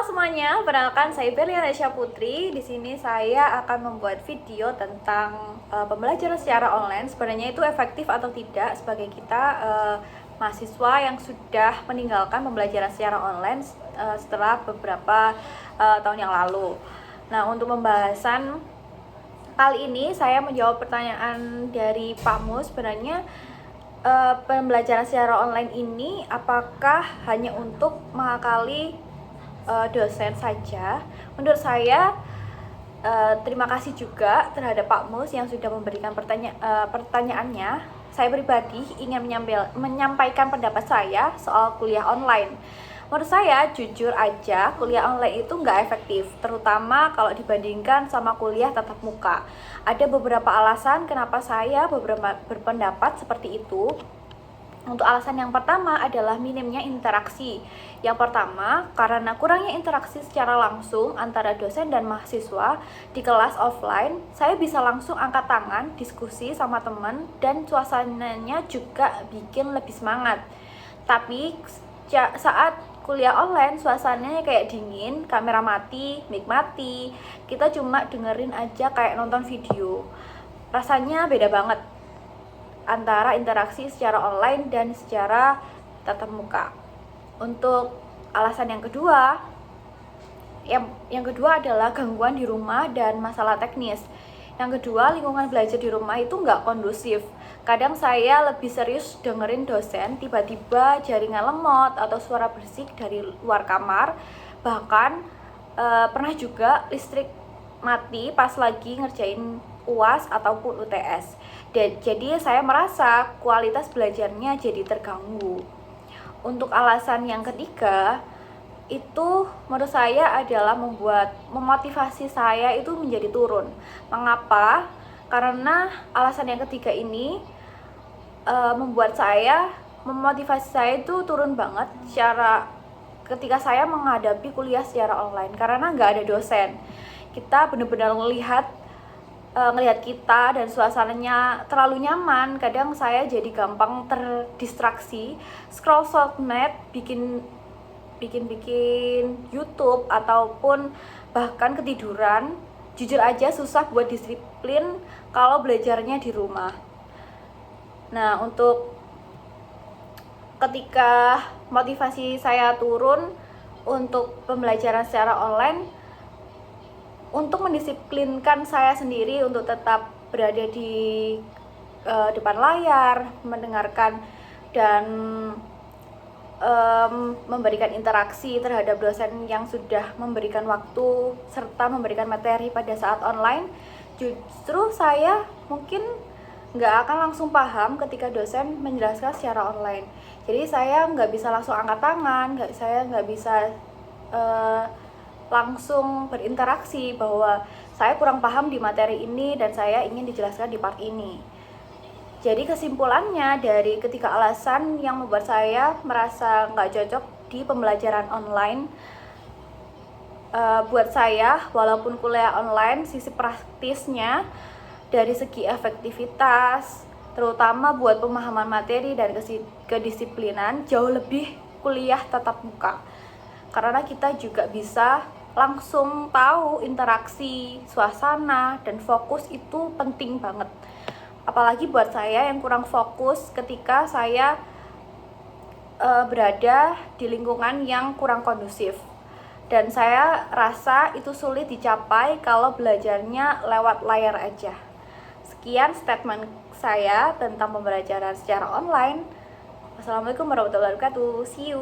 semuanya, perkenalkan saya Berliana Nasya Putri. Di sini saya akan membuat video tentang pembelajaran secara online. Sebenarnya itu efektif atau tidak sebagai kita mahasiswa yang sudah meninggalkan pembelajaran secara online setelah beberapa tahun yang lalu. Nah, untuk pembahasan kali ini saya menjawab pertanyaan dari Pak Mus. Sebenarnya pembelajaran secara online ini apakah hanya untuk mengakali dosen saja? Menurut saya terima kasih juga terhadap Pak Mus yang sudah memberikan pertanyaannya. Saya pribadi ingin menyampaikan pendapat saya soal kuliah online. Menurut saya, jujur aja, kuliah online itu nggak efektif, terutama kalau dibandingkan sama kuliah tatap muka. Ada beberapa alasan kenapa saya berpendapat seperti itu. Untuk alasan yang pertama adalah minimnya interaksi. Yang pertama, karena kurangnya interaksi secara langsung antara dosen dan mahasiswa di kelas offline, saya bisa langsung angkat tangan, diskusi sama teman, dan suasananya juga bikin lebih semangat. Tapi saat kuliah online, suasananya kayak dingin, kamera mati, mic mati, kita cuma dengerin aja kayak nonton video. Rasanya beda banget antara interaksi secara online dan secara tatap muka. Untuk alasan yang kedua, yang kedua adalah gangguan di rumah dan masalah teknis. Yang kedua, lingkungan belajar di rumah itu nggak kondusif. Kadang saya lebih serius dengerin dosen, tiba-tiba jaringan lemot atau suara berisik dari luar kamar. Bahkan pernah juga listrik mati pas lagi ngerjain UAS ataupun UTS. Jadi saya merasa kualitas belajarnya jadi terganggu. Untuk alasan yang ketiga, itu menurut saya adalah memotivasi saya itu menjadi turun. Mengapa? Karena alasan yang ketiga ini memotivasi saya itu turun banget ketika saya menghadapi kuliah secara online, karena nggak ada dosen. Kita benar-benar ngelihat kita dan suasananya terlalu nyaman. Kadang saya jadi gampang terdistraksi, scroll sosmed, bikin YouTube ataupun bahkan ketiduran. Jujur aja susah buat disiplin kalau belajarnya di rumah. Nah, untuk ketika motivasi saya turun untuk pembelajaran secara online, untuk mendisiplinkan saya sendiri untuk tetap berada di depan layar, mendengarkan dan memberikan interaksi terhadap dosen yang sudah memberikan waktu serta memberikan materi pada saat online, justru saya mungkin nggak akan langsung paham ketika dosen menjelaskan secara online. Jadi saya nggak bisa langsung angkat tangan, saya nggak bisa langsung berinteraksi bahwa saya kurang paham di materi ini dan saya ingin dijelaskan di part ini. Jadi kesimpulannya dari ketiga alasan yang membuat saya merasa nggak cocok di pembelajaran online, buat saya walaupun kuliah online, sisi praktisnya dari segi efektivitas, terutama buat pemahaman materi dan kedisiplinan, jauh lebih kuliah tatap muka. Karena kita juga bisa langsung tahu interaksi, suasana, dan fokus itu penting banget. Apalagi buat saya yang kurang fokus ketika saya berada di lingkungan yang kurang kondusif. Dan saya rasa itu sulit dicapai kalau belajarnya lewat layar aja. Sekian statement saya tentang pembelajaran secara online. Wassalamualaikum warahmatullahi wabarakatuh. See you.